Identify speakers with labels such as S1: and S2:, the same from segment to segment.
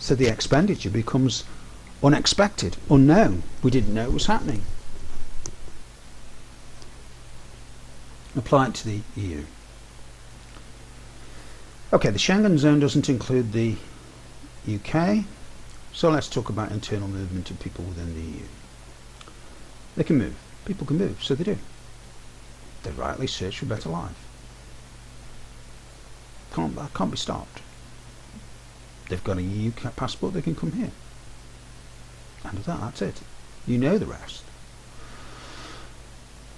S1: So the expenditure becomes unexpected, unknown. We didn't know it was happening. Apply it to the EU. Okay, the Schengen zone doesn't include the UK, so let's talk about internal movement of people within the EU. They can move. People can move, so they do. They rightly search for a better life. That can't be stopped. They've got a EU passport, they can come here. And that's it. You know the rest.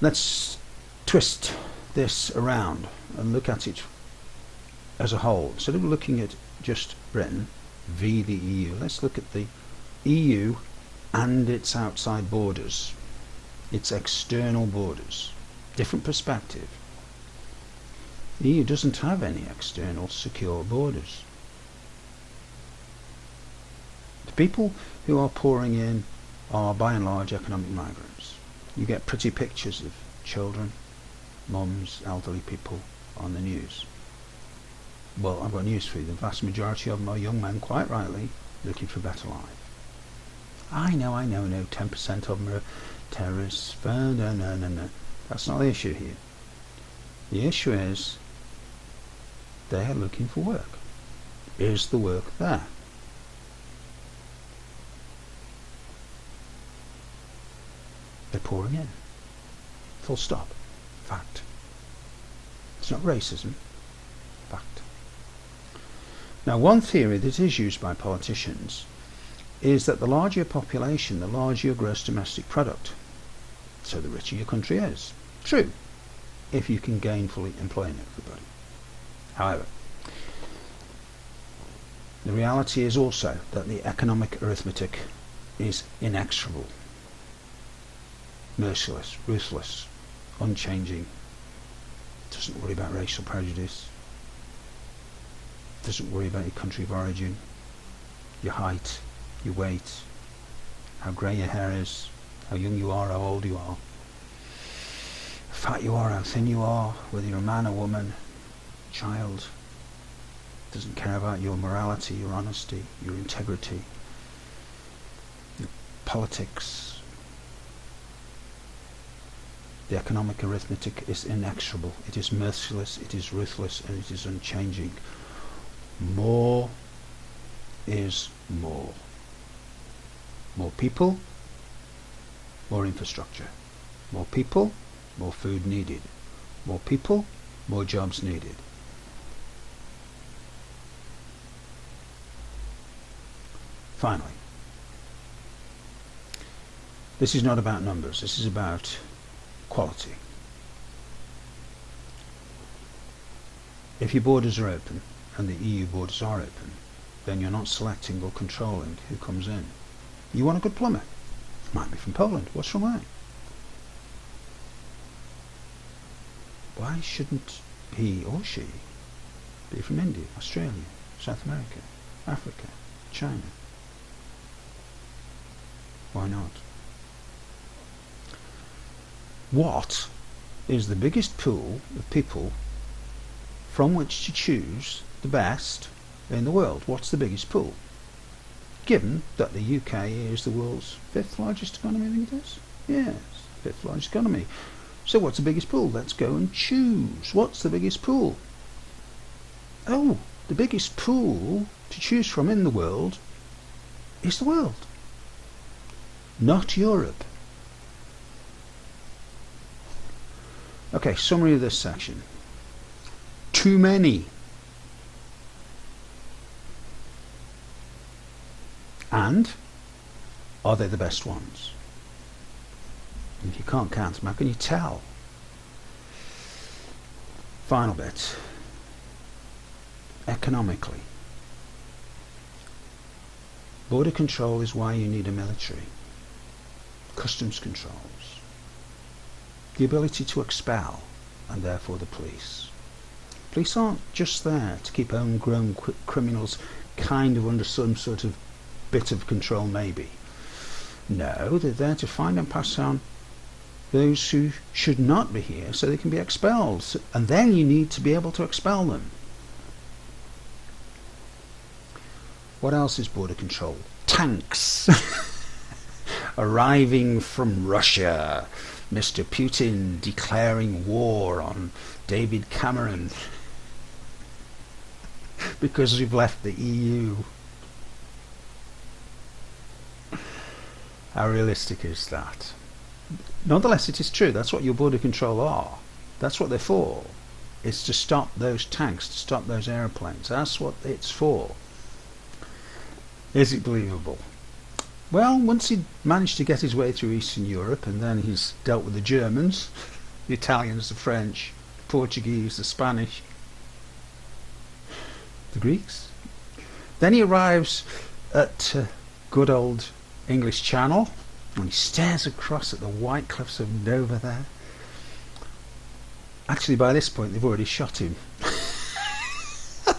S1: Let's twist this around and look at it as a whole. Instead of looking at just Britain v the EU, let's look at the EU and its outside borders, its external borders. Different perspective. The EU doesn't have any external secure borders. The people who are pouring in are by and large economic migrants. You get pretty pictures of children, mums, elderly people on the news. Well, I've got news for you. The vast majority of them are young men, quite rightly, looking for a better life. I know, 10% of them are terrorists. No. That's not the issue here. The issue is they are looking for work. Is the work there? They're pouring in. Full stop. Fact. It's not racism. Fact. Now, one theory that is used by politicians is that the larger your population, the larger your gross domestic product. So the richer your country is. True, if you can gainfully employ everybody. However, the reality is also that the economic arithmetic is inexorable, merciless, ruthless, unchanging, doesn't worry about racial prejudice, doesn't worry about your country of origin, your height, your weight, how grey your hair is, how young you are, how old you are, how fat you are, how thin you are, whether you're a man or woman, child. Doesn't care about your morality, your honesty, your integrity, your politics. The economic arithmetic is inexorable, it is merciless, it is ruthless, and it is unchanging. More is more. More people, more infrastructure. More people, more food needed. More people, more jobs needed. Finally, this is not about numbers, this is about quality. If your borders are open, and the EU borders are open, then you're not selecting or controlling who comes in. You want a good plumber. Might be from Poland. What's wrong with that? Why shouldn't he or she be from India, Australia, South America, Africa, China? Why not? What is the biggest pool of people from which to choose the best in the world? What's the biggest pool? Given that the UK is the world's 5th largest economy, I think it is? Yes, 5th largest economy. So what's the biggest pool? Let's go and choose. What's the biggest pool? Oh, the biggest pool to choose from in the world is the world, not Europe. Okay, summary of this section. Too many. And are they the best ones? If you can't count them, how can you tell? Final bit. Economically. Border control is why you need a military. Customs controls. The ability to expel, and therefore the police. Police aren't just there to keep homegrown criminals kind of under some sort of bit of control, maybe. No, they're there to find and pass on those who should not be here so they can be expelled. And then you need to be able to expel them. What else is border control? Tanks arriving from Russia. Mr. Putin declaring war on David Cameron because we've left the EU. How realistic is that? Nonetheless, it is true. That's what your border control are. That's what they're for. It's to stop those tanks, to stop those aeroplanes. That's what it's for. Is it believable? Well, once he managed to get his way through Eastern Europe, and then he's dealt with the Germans, the Italians, the French, the Portuguese, the Spanish, the Greeks. Then he arrives at good old English Channel, and he stares across at the white cliffs of Dover there. Actually, by this point, they've already shot him.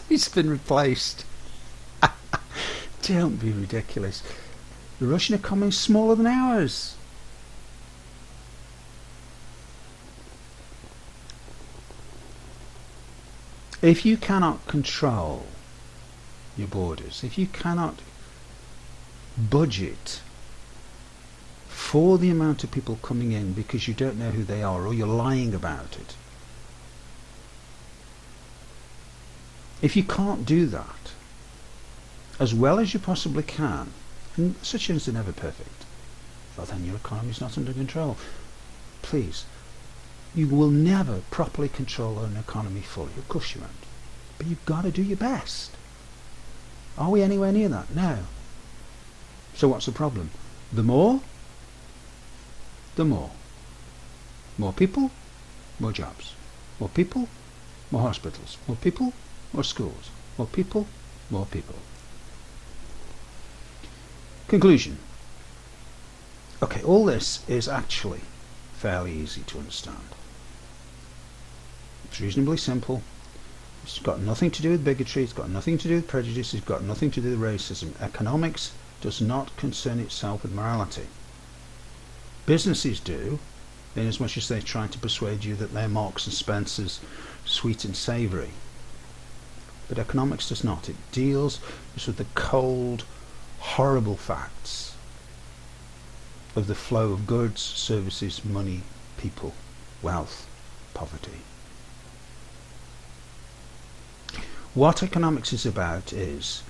S1: He's been replaced. Don't be ridiculous. The Russian economy is smaller than ours. If you cannot control your borders, if you cannot budget for the amount of people coming in because you don't know who they are or you're lying about it, if you can't do that as well as you possibly can, and such things are never perfect, well then your economy is not under control. Please, you will never properly control an economy fully. Of course you won't. But you've got to do your best. Are we anywhere near that? No. So what's the problem? The more. More people, more jobs. More people, more hospitals. More people, more schools. More people, more people. Conclusion. Okay, all this is actually fairly easy to understand. It's reasonably simple. It's got nothing to do with bigotry, it's got nothing to do with prejudice, it's got nothing to do with racism. Economics does not concern itself with morality. Businesses do, in as much as they try to persuade you that they're Marks and Spencer's sweet and savoury. But economics does not. It deals just with the cold, horrible facts of the flow of goods, services, money, people, wealth, poverty. What economics is about is,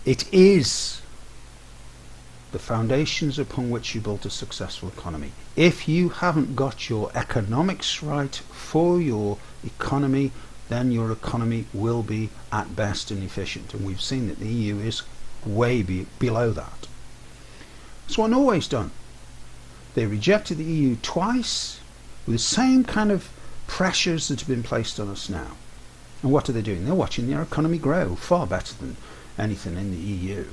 S1: it is the foundations upon which you build a successful economy. If you haven't got your economics right for your economy, then your economy will be at best inefficient. And we've seen that the EU is way below that. That's what Norway's done. They rejected the EU twice with the same kind of pressures that have been placed on us now. And what are they doing? They're watching their economy grow far better than anything in the EU.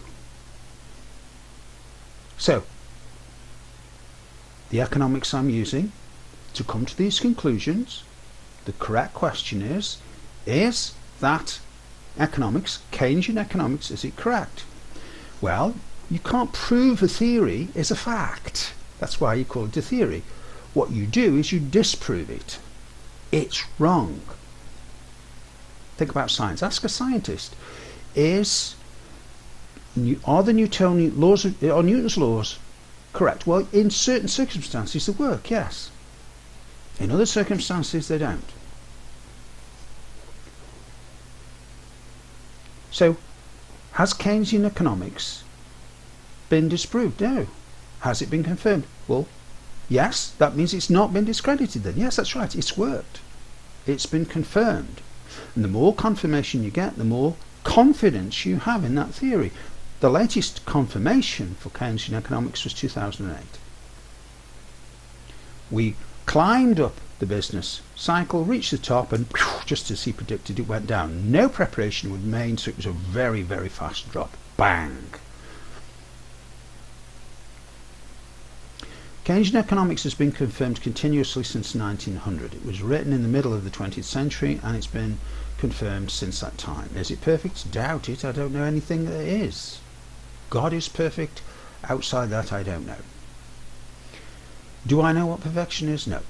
S1: So, the economics I'm using to come to these conclusions, the correct question is that economics, Keynesian economics, is it correct? Well, you can't prove a theory is a fact. That's why you call it a theory. What you do is you disprove it. It's wrong. Think about science. Ask a scientist. Are the Newtonian laws, are Newton's laws correct? Well, in certain circumstances they work, yes. In other circumstances they don't. So, has Keynesian economics been disproved? No. Has it been confirmed? Well, yes, that means it's not been discredited then. Yes, that's right, it's worked. It's been confirmed. And the more confirmation you get, the more confidence you have in that theory. The latest confirmation for Keynesian economics was 2008. We climbed up the business cycle, reached the top, and just as he predicted, it went down. No preparation was made, so it was a very, very fast drop. Bang! Keynesian economics has been confirmed continuously since 1900. It was written in the middle of the 20th century, and it's been confirmed since that time. Is it perfect? Doubt it. I don't know anything that is. God is perfect. Outside that, I don't know. Do I know what perfection is? No.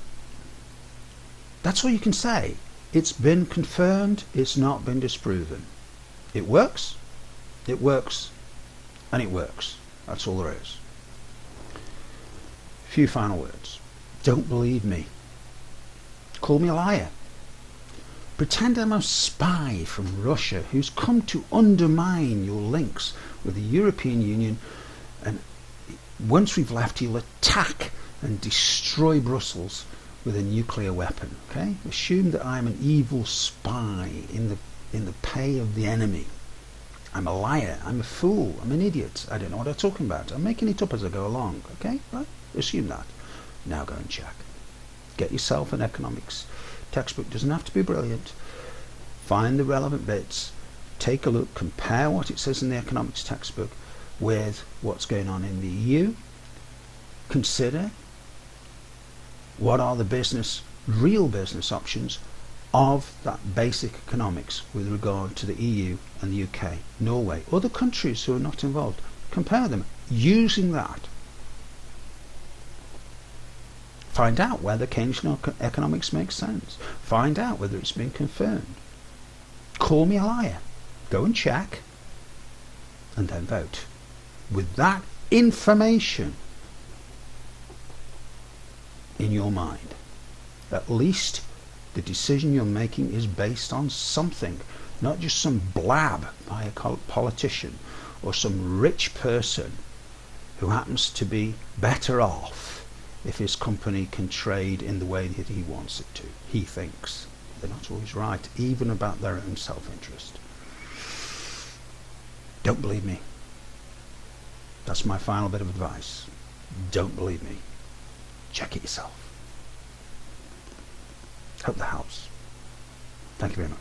S1: That's all you can say. It's been confirmed. It's not been disproven. It works. It works And it works. That's all there is. A few final words. Don't believe me. Call me a liar. Pretend I'm a spy from Russia who's come to undermine your links with the European Union, and once we've left, you'll attack and destroy Brussels with a nuclear weapon. Okay? Assume that I'm an evil spy in the pay of the enemy. I'm a liar. I'm a fool. I'm an idiot. I don't know what I'm talking about. I'm making it up as I go along. Okay? Right? Assume that. Now go and check. Get yourself an economics textbook. Doesn't have to be brilliant. Find the relevant bits. Take a look. Compare what it says in the economics textbook with what's going on in the EU. Consider what are the real business options of that basic economics with regard to the EU and the UK, Norway, other countries who are not involved. Compare them using that. Find out whether Keynesian economics makes sense. Find out whether it's been confirmed. Call me a liar. Go and check and then vote. With that information in your mind, at least the decision you're making is based on something, not just some blab by a politician or some rich person who happens to be better off if his company can trade in the way that he wants it to. He thinks. They're not always right, even about their own self-interest. Don't believe me. That's my final bit of advice. Don't believe me. Check it yourself. Hope that helps. Thank you very much.